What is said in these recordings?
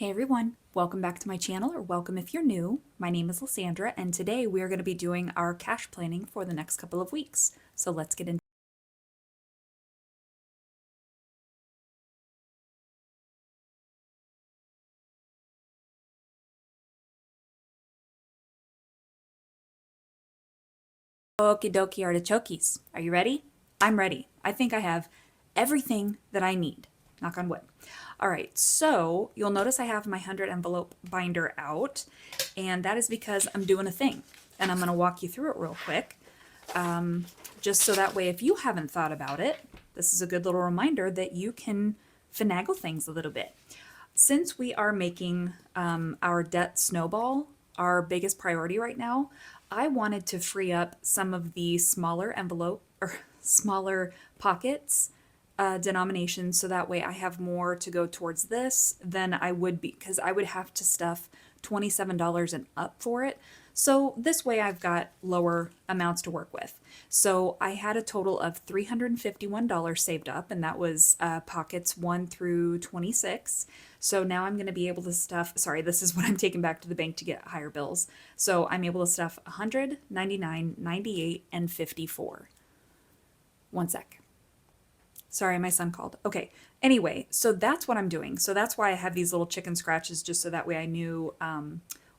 Hey everyone, welcome back to my channel, or welcome if you're new. My name is Lysandra, and today we are going to be doing our cash planning for the next couple of weeks. So let's get into Okie dokie artichokes. Are you ready? I'm ready. I think I have everything that I need. Knock on wood. All right, so you'll notice I have my 100 envelope binder out, and that is because I'm doing a thing, and I'm going to walk you through it real quick. Just so that way, if you haven't thought about it, this is a good little reminder that you can finagle things a little bit. Since we are making our debt snowball our biggest priority right now, I wanted to free up some of the smaller envelope or smaller pockets denominations, so that way I have more to go towards this than I would be, because I would have to stuff $27 and up for it. So this way I've got lower amounts to work with. So I had a total of $351 saved up, and that was pockets 1 through 26. So now I'm going to be able to stuff, sorry, this is what I'm taking back to the bank to get higher bills. So I'm able to stuff 100, 99, 98, and 54. One sec. Sorry, my son called. Okay. Anyway, so that's what I'm doing. So that's why I have these little chicken scratches, just so that way I knew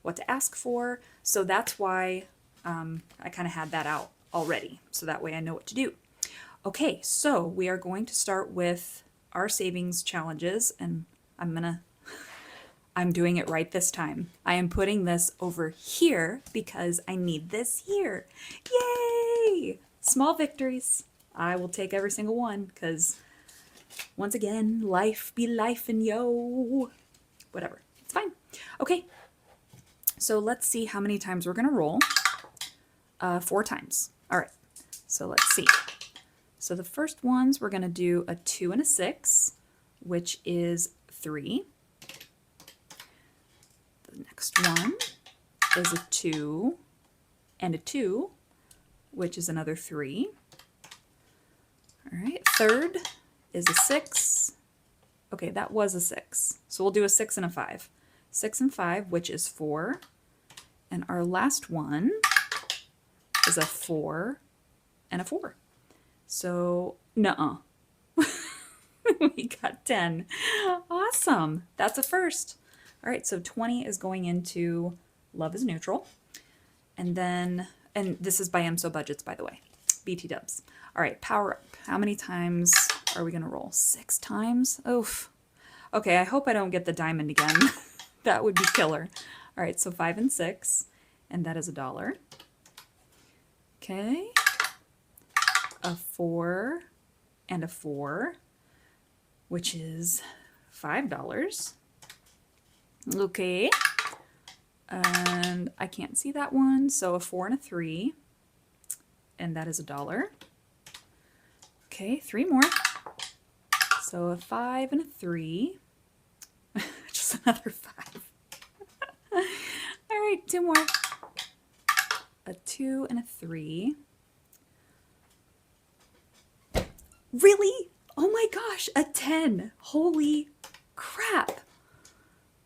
what to ask for. So that's why I kind of had that out already. So that way I know what to do. Okay, so we are going to start with our savings challenges, and I'm doing it right this time. I am putting this over here because I need this here. Yay! Small victories. I will take every single one because, once again, life be life and yo. Whatever. It's fine. Okay. So let's see how many times we're going to roll. 4 times. All right. So let's see. So the first ones, we're going to do a 2 and a 6, which is 3. The next one is a 2 and a 2, which is another 3. All right, third is a 6. Okay, that was a 6. So we'll do a 6 and a 5. 6 and 5, which is 4. And our last one is a 4 and a 4. So, nuh-uh. We got 10. Awesome. That's a first. All right, so 20 is going into Love is Neutral. And then, and this is by MSO Budgets, by the way. BT dubs. All right, power up. How many times are we going to roll? 6 times? Oof. Okay, I hope I don't get the diamond again. That would be killer. All right, so 5 and 6, and that is $1. Okay. A 4 and a 4, which is $5. Okay. And I can't see that one, so a 4 and a 3, and that is $1. Okay, 3 more. So a 5 and a 3. Just another 5. All right, 2 more. A 2 and a 3. Really? Oh my gosh, a 10. Holy crap.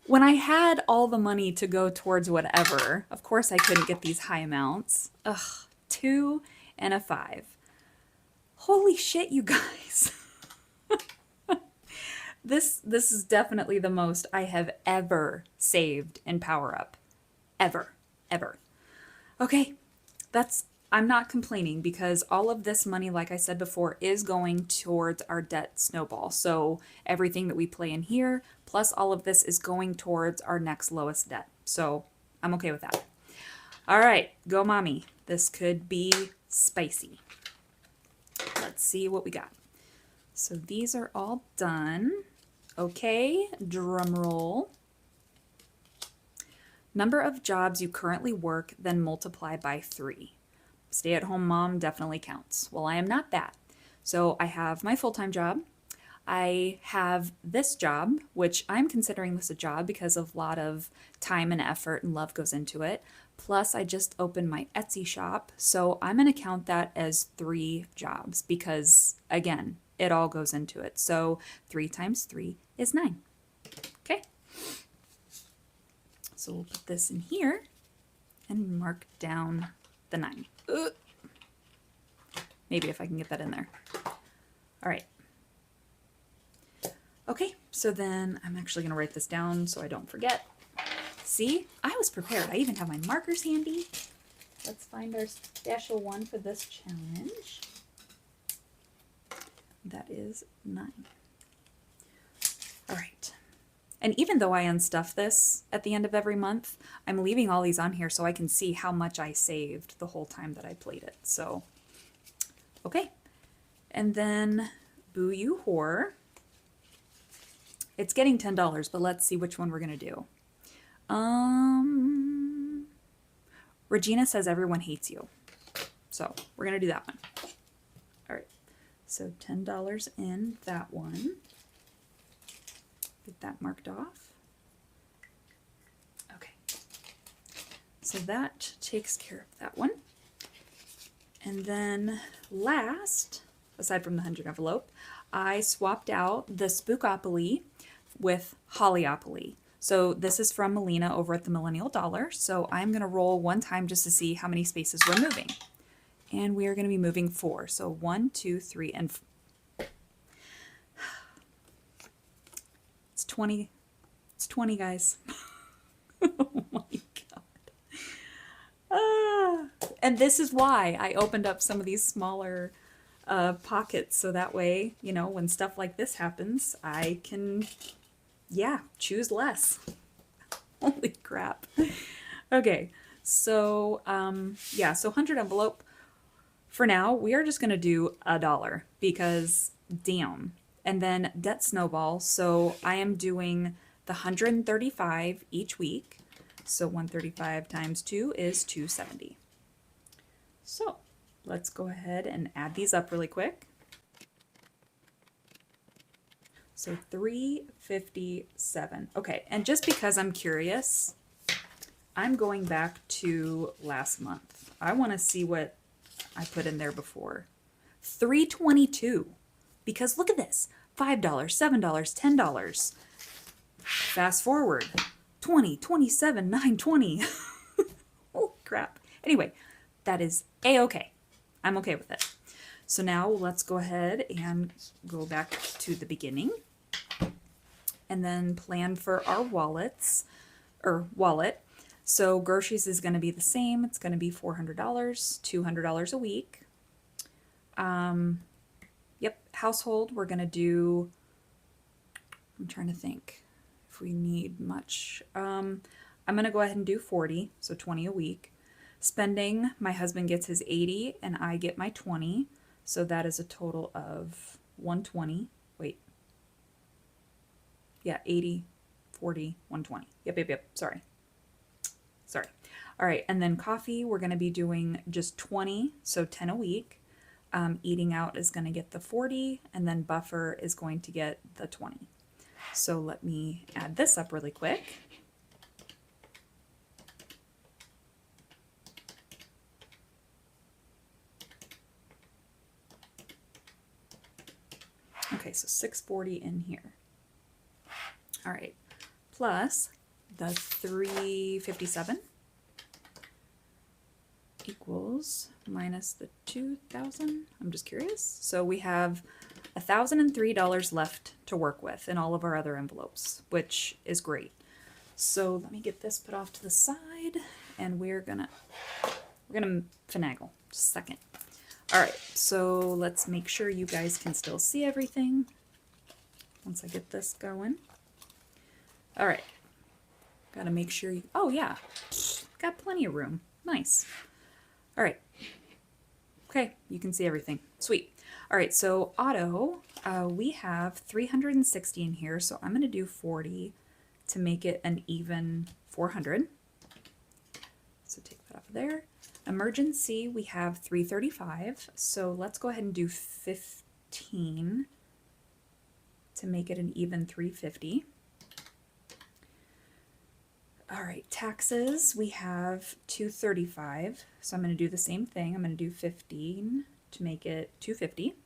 When I had all the money to go towards whatever, of course I couldn't get these high amounts. Ugh, 2 and a 5. Holy shit, you guys. This is definitely the most I have ever saved in Power Up. Ever. Okay, I'm not complaining, because all of this money, like I said before, is going towards our debt snowball. So everything that we play in here, plus all of this, is going towards our next lowest debt. So I'm okay with that. All right, go mommy. This could be spicy. Let's see what we got. So these are all done. Okay, drum roll. Number of jobs you currently work, then multiply by 3. Stay-at-home mom definitely counts. Well, I am not that. So I have my full-time job. I have this job, which I'm considering this a job because of a lot of time and effort and love goes into it. Plus, I just opened my Etsy shop, so I'm going to count that as 3 jobs because, again, it all goes into it. So 3 times 3 is 9. Okay? So we'll put this in here and mark down the 9. Maybe if I can get that in there. All right. Okay, so then I'm actually going to write this down so I don't forget. See, I was prepared. I even have my markers handy. Let's find our special one for this challenge. That is 9. All right. And even though I unstuff this at the end of every month, I'm leaving all these on here so I can see how much I saved the whole time that I played it. So, okay. And then Boo You Whore. It's getting $10, but let's see which one we're going to do. Regina says everyone hates you. So we're going to do that one. All right. So $10 in that one. Get that marked off. Okay. So that takes care of that one. And then last, aside from the 100 envelope, I swapped out the Spookopoly with Hollyopoly. So this is from Melina over at the Millennial Dollar. So I'm going to roll one time just to see how many spaces we're moving. And we are going to be moving 4. So 1, 2, 3, and it's 20. It's 20, guys. Oh my God. And this is why I opened up some of these smaller pockets. So that way, you know, when stuff like this happens, I can, yeah, choose less. Holy crap. Okay. So, yeah, so 100 envelope. For now, we are just going to do $1 because damn. And then debt snowball. So I am doing the 135 each week. So 135 times 2 is 270. So let's go ahead and add these up really quick. So 357. Okay, and just because I'm curious, I'm going back to last month. I want to see what I put in there before. 322. Because look at this. $5, $7, $10. Fast forward. 20, 27, 9, 20. Holy crap. Anyway, that is A-okay. I'm okay with it. So now let's go ahead and go back to the beginning and then plan for our wallet. So groceries is going to be the same. It's going to be $400, $200 a week. Yep, household, we're going to do, I'm trying to think if we need much. I'm going to go ahead and do 40, so 20 a week. Spending, my husband gets his 80 and I get my 20. So that is a total of 120. Wait. Yeah, 80, 40, 120. Yep. Sorry. All right, and then coffee, we're going to be doing just 20, so 10 a week. Eating out is going to get the 40, and then buffer is going to get the 20. So let me add this up really quick. Okay, so 640 in here. All right, plus the 357 equals minus the 2,000. I'm just curious. So we have $1,003 left to work with in all of our other envelopes, which is great. So let me get this put off to the side, and we're gonna finagle. Just a second. All right, so let's make sure you guys can still see everything once I get this going. All right, gotta make sure you, oh yeah, got plenty of room. Nice. All right. Okay, you can see everything. Sweet. All right, so auto, we have 360 in here, so I'm going to do 40 to make it an even 400. So take that off of there. Emergency, we have 335, so let's go ahead and do 15 to make it an even 350. All right, taxes, we have 235, so I'm going to do the same thing. I'm going to do 15 to make it 250.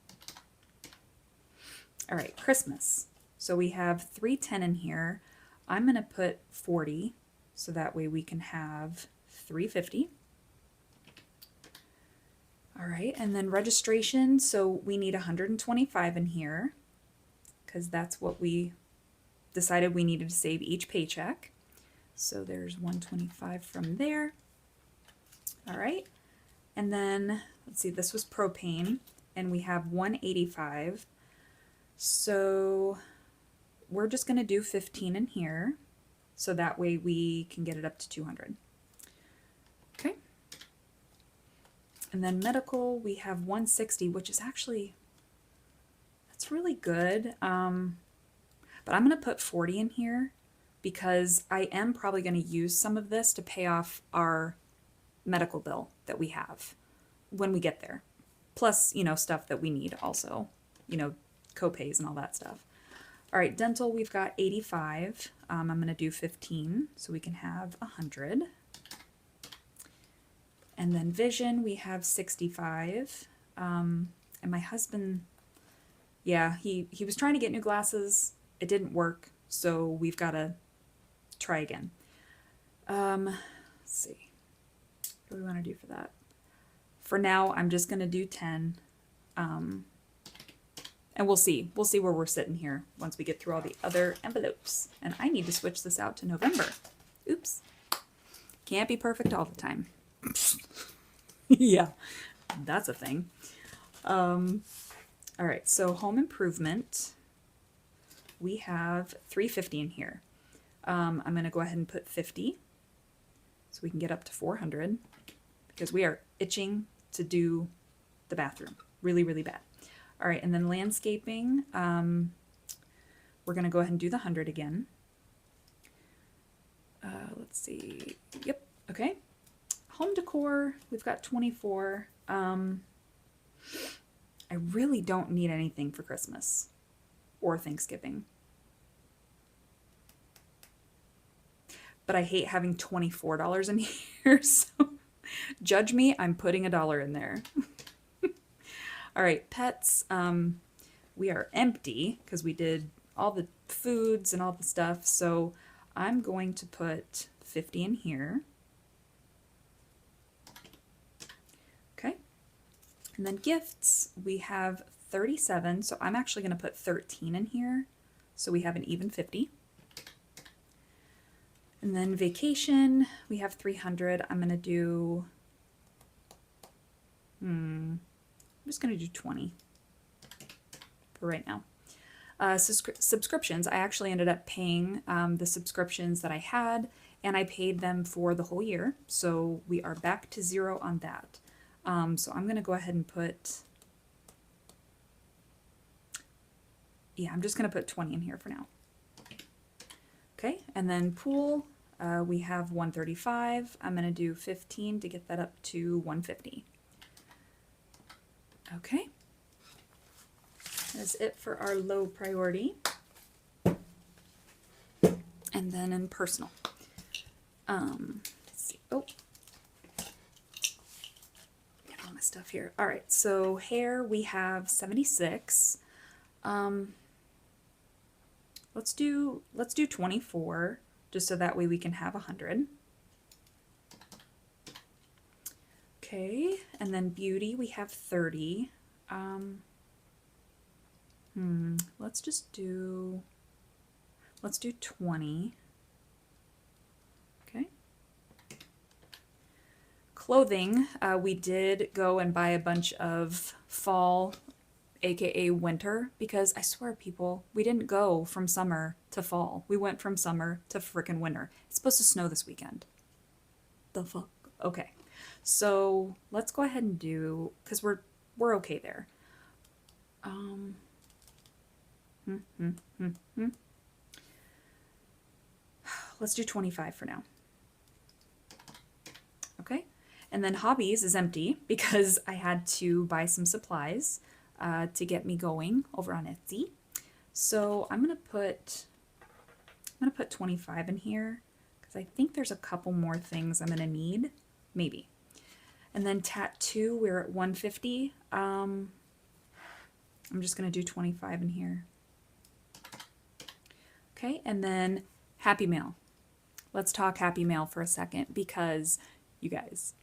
All right, Christmas. So we have 310 in here. I'm going to put 40 so that way we can have 350. All right, and then registration, so we need 125 in here because that's what we decided we needed to save each paycheck. So there's 125 from there. All right, and then let's see, this was propane, and we have 185. So we're just going to do 15 in here, so that way we can get it up to 200. Okay. And then medical, we have 160, which is actually, that's really good. But I'm going to put 40 in here because I am probably going to use some of this to pay off our medical bill that we have when we get there. Plus, you know, stuff that we need also, you know, co-pays and all that stuff. All right, dental, we've got 85. I'm going to do 15 so we can have 100. And then vision, we have 65. And my husband, yeah, he was trying to get new glasses. It didn't work, so we've got to try again. Let's see. What do we want to do for that? For now, I'm just going to do 10. And we'll see. We'll see where we're sitting here once we get through all the other envelopes. And I need to switch this out to November. Oops. Can't be perfect all the time. Yeah, that's a thing. All right, so home improvement. We have 350 in here. I'm going to go ahead and put 50 so we can get up to 400 because we are itching to do the bathroom really, really bad. All right, and then landscaping, we're going to go ahead and do the 100 again. Let's see. Yep, okay. Home decor, we've got 24. I really don't need anything for Christmas or Thanksgiving. But I hate having $24 in here, so judge me, I'm putting $1 in there. All right, pets, we are empty because we did all the foods and all the stuff, so I'm going to put 50 in here. Okay, and then gifts, we have 37, so I'm actually going to put 13 in here, so we have an even 50. And then vacation, we have 300. I'm going to do, I'm just going to do 20 for right now. Subscriptions, I actually ended up paying the subscriptions that I had, and I paid them for the whole year. So we are back to 0 on that. So I'm going to go ahead and put, yeah, I'm just going to put 20 in here for now. Okay, and then pool, we have 135. I'm going to do 15 to get that up to 150. Okay, that's it for our low priority. And then in personal, let's see. Oh, get all my stuff here. All right, so hair, we have 76. Let's do 24, just so that way we can have 100. Okay, and then beauty, we have 30. Let's do 20. Okay. Clothing, we did go and buy a bunch of fall, aka winter, because I swear, people, we didn't go from summer to fall. We went from summer to frickin' winter. It's supposed to snow this weekend. The fuck? Okay. So let's go ahead and do, because we're okay there. Let's do 25 for now. Okay. And then hobbies is empty because I had to buy some supplies to get me going over on Etsy. So I'm gonna put 25 in here because I think there's a couple more things I'm gonna need, maybe. And then tattoo, we're at 150. I'm just gonna do 25 in here. Okay, and then Happy Mail. let's talk Happy Mail for a second because you guys,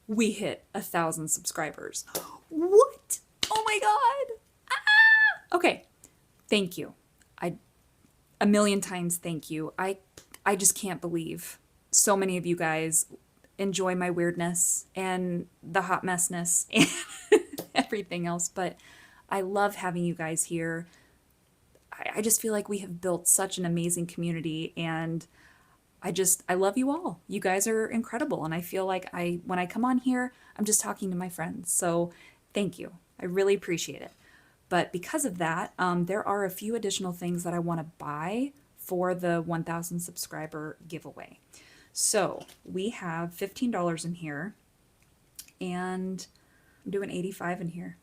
we hit 1,000 subscribers. What? Oh my God. Ah! Okay. Thank you. A million times thank you. I just can't believe so many of you guys enjoy my weirdness and the hot messness and everything else, but I love having you guys here. I just feel like we have built such an amazing community, and I love you all. You guys are incredible, and I feel like when I come on here, I'm just talking to my friends. So thank you. I really appreciate it. But because of that, there are a few additional things that I want to buy for the 1,000 subscriber giveaway. So we have $15 in here, and I'm doing 85 in here.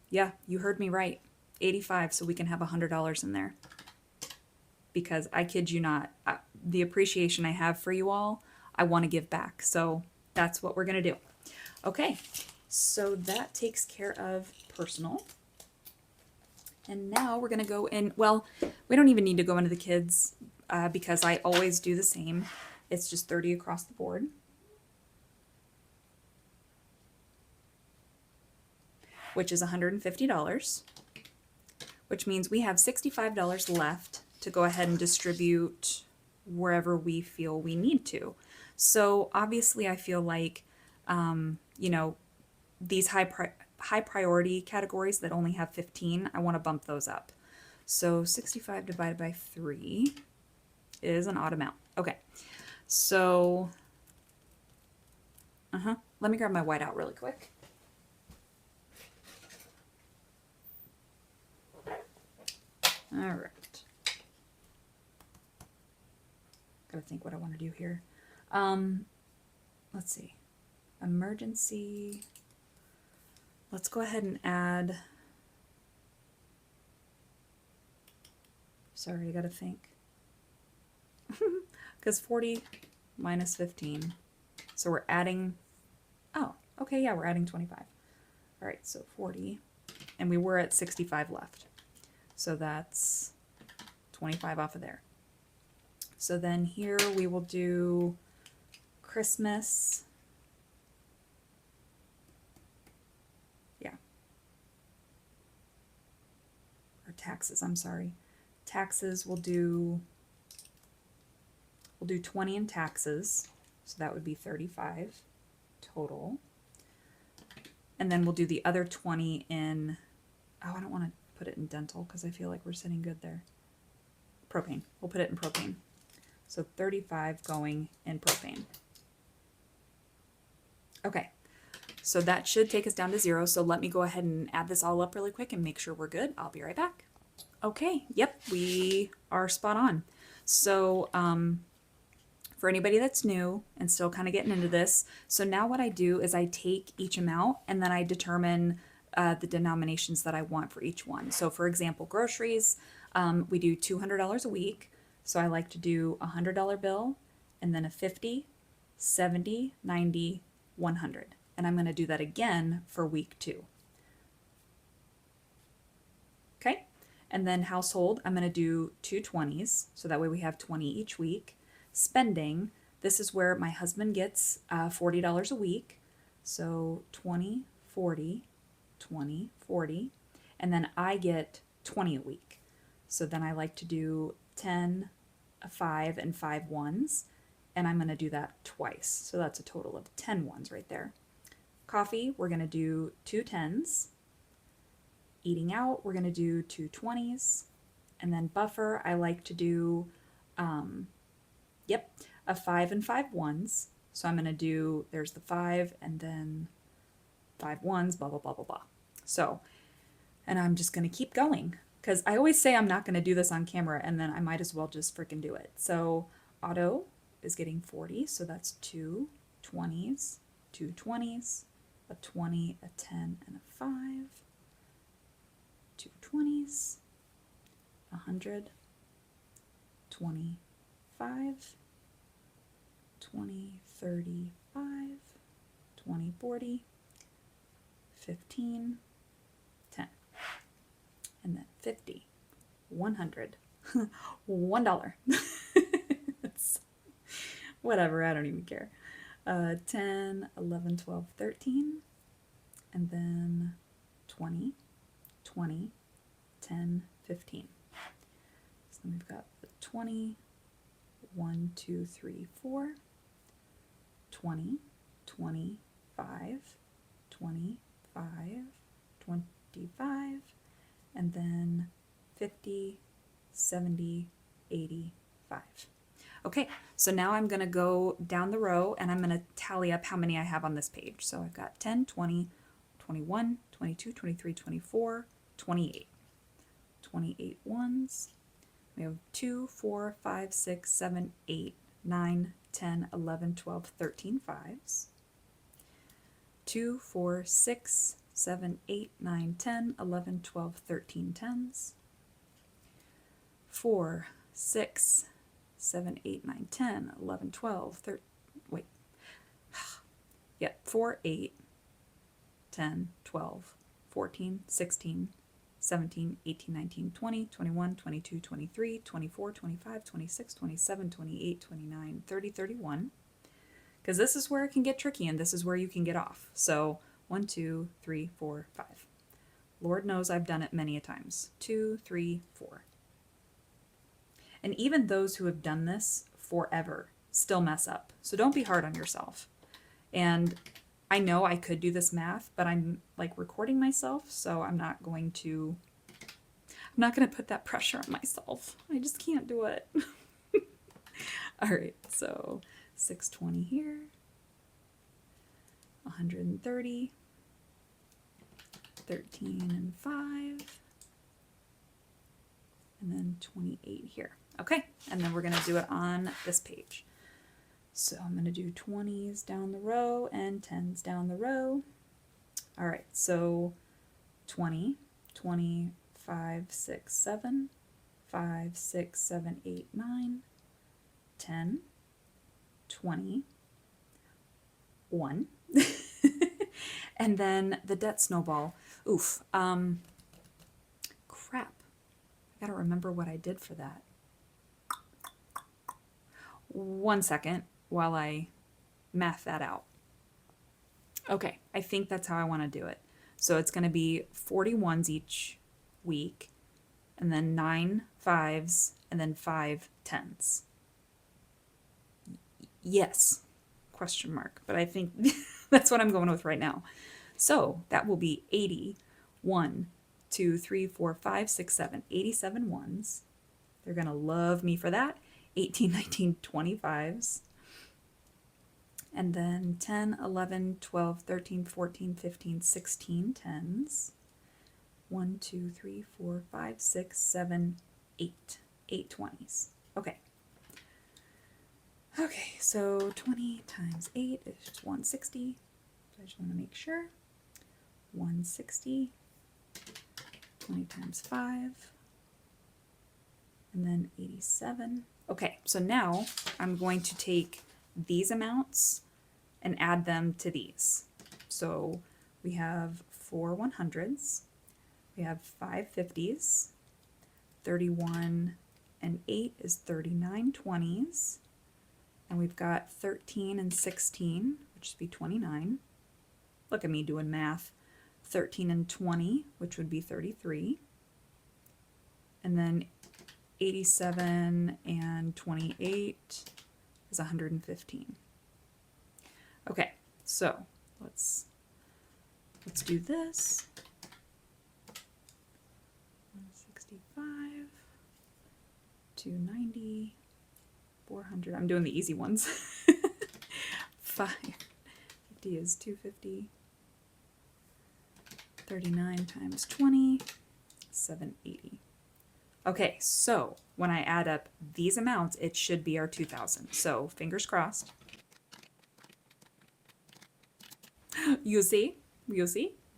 Yeah, you heard me right. 85, so we can have $100 in there. Because I kid you not, the appreciation I have for you all, I want to give back. So that's what we're going to do. Okay, so that takes care of personal. And now we're going to go in, well, we don't even need to go into the kids because I always do the same. It's just 30 across the board. Which is $150, which means we have $65 left to go ahead and distribute wherever we feel we need to. So obviously I feel like, you know, these high priority categories that only have 15, I want to bump those up. So 65 divided by 3 is an odd amount. Okay, so, let me grab my whiteout really quick. All right. Gotta think what I want to do here. Let's see. Emergency. Let's go ahead and add. Sorry, I gotta think. Because 40 minus 15. So we're adding. Oh, okay, yeah, we're adding 25. All right, so 40. And we were at 65 left. So that's 25 off of there. So then here we will do Christmas. Yeah. Or taxes, I'm sorry. Taxes we'll do 20 in taxes. So that would be 35 total. And then we'll do the other 20 in, oh, I don't want to put it in dental because I feel like we're sitting good there. Propane. We'll put it in propane. So 35 going in propane. Okay, so that should take us down to 0. So let me go ahead and add this all up really quick and make sure we're good. I'll be right back. Okay, yep, we are spot on. So for anybody that's new and still kind of getting into this, so now what I do is I take each amount and then I determine the denominations that I want for each one. So for example, groceries, we do $200 a week. So I like to do a $100 bill and then a 50, 70, 90, 100. And I'm going to do that again for week 2. Okay. And then household, I'm going to do 2 20s. So that way we have 20 each week. Spending, this is where my husband gets $40 a week. So 20, 40, 20, 40. And then I get 20 a week. So then I like to do 10, a 5, and 5 ones. And I'm going to do that twice. So that's a total of 10 ones right there. Coffee, we're going to do 2 10s. Eating out, we're going to do 2 20s. And then buffer, I like to do, a 5 and 5 ones. So I'm going to do, there's the 5 and then 5 ones, blah, blah, blah, blah, blah. So, and I'm just going to keep going. Because I always say I'm not going to do this on camera, and then I might as well just freaking do it. So auto is getting 40, so that's 2 20s, 2 20s, a 20, a 10, and a 5, 2 20s, 100, 25, 20, 35, 20, 40, 15, 10. And then 50, 100, $1. It's, whatever, I don't even care. 10, 11, 12, 13, and then 20, 20, 10, 15. So then we've got the 20, 1, 2, 3, 4, 20, 25, 25, 25, and then 50, 70, 85. Okay, so now I'm going to go down the row and I'm going to tally up how many I have on this page. So I've got 10, 20, 21, 22, 23, 24, 28. 28 ones. We have 2, 4, 5, 6, 7, 8, 9, 10, 11, 12, 13 fives. 2, 4, 6, 7, 8, 9, 10, 11, 12, 13 tens. 4, 6, 7, 8, 9, 10, 11, 12, 13, wait. Yep, 4, 8, 10, 12, 14, 16, 17, 18, 19, 20, 21, 22, 23, 24, 25, 26, 27, 28, 29, 30, 31. Because this is where it can get tricky and this is where you can get off. So 1, 2, 3, 4, 5. Lord knows I've done it many a times. 2, 3, 4. And even those who have done this forever still mess up. So don't be hard on yourself. And I know I could do this math, but I'm like recording myself, so I'm not going to put that pressure on myself. I just can't do it. All right, so 620 here, 130, 13 and 5, and then 28 here. Okay, and then we're going to do it on this page. So I'm going to do 20s down the row and 10s down the row. All right, so 20, 5, 6, 7, 5, 6, 7, 8, 9, 10, 20, 1. And then the debt snowball. Oof. Crap. I gotta remember what I did for that. 1 second while I math that out. Okay, I think that's how I want to do it. So it's going to be 41s each week, and then 9 5s, and then 5 10s. Yes, question mark, but I think that's what I'm going with right now. So that will be 80, 1, 2, 3, 4, 5, 6, 7, 87 ones. They're going to love me for that. 18, 19, 25s. And then 10, 11, 12, 13, 14, 15, 16 10s. 1, 2, 3, 4, 5, 6, 7, 8. 8 20s. Okay. Okay, so 20 times 8 is 160. So I just want to make sure. 160. 20 times 5. And then 87. Okay, so now I'm going to take these amounts and add them to these. So we have 4 100s, we have 5 50s, 31 and 8 is 39 20s, and we've got 13 and 16, which would be 29. Look at me doing math. 13 and 20, which would be 33. And then 87 and 28 is 115. Okay, so let's do this. 165, 290, 400. I'm doing the easy ones. 550 is 250. 39 times 20, 780. Okay, so when I add up these amounts, it should be our 2,000. So fingers crossed. You see,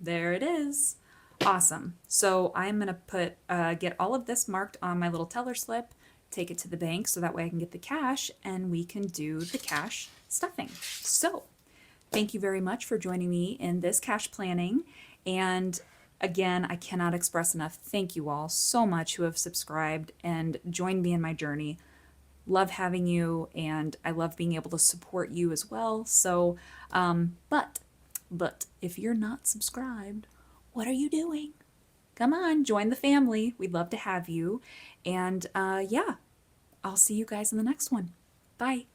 there it is. Awesome. So I'm going to put, get all of this marked on my little teller slip, take it to the bank so that way I can get the cash and we can do the cash stuffing. So thank you very much for joining me in this cash planning. And Again, I cannot express enough thank you all so much who have subscribed and joined me in my journey. Love having you, and I love being able to support you as well. So, but if you're not subscribed, what are you doing? Come on, join the family. We'd love to have you. And yeah, I'll see you guys in the next one. Bye.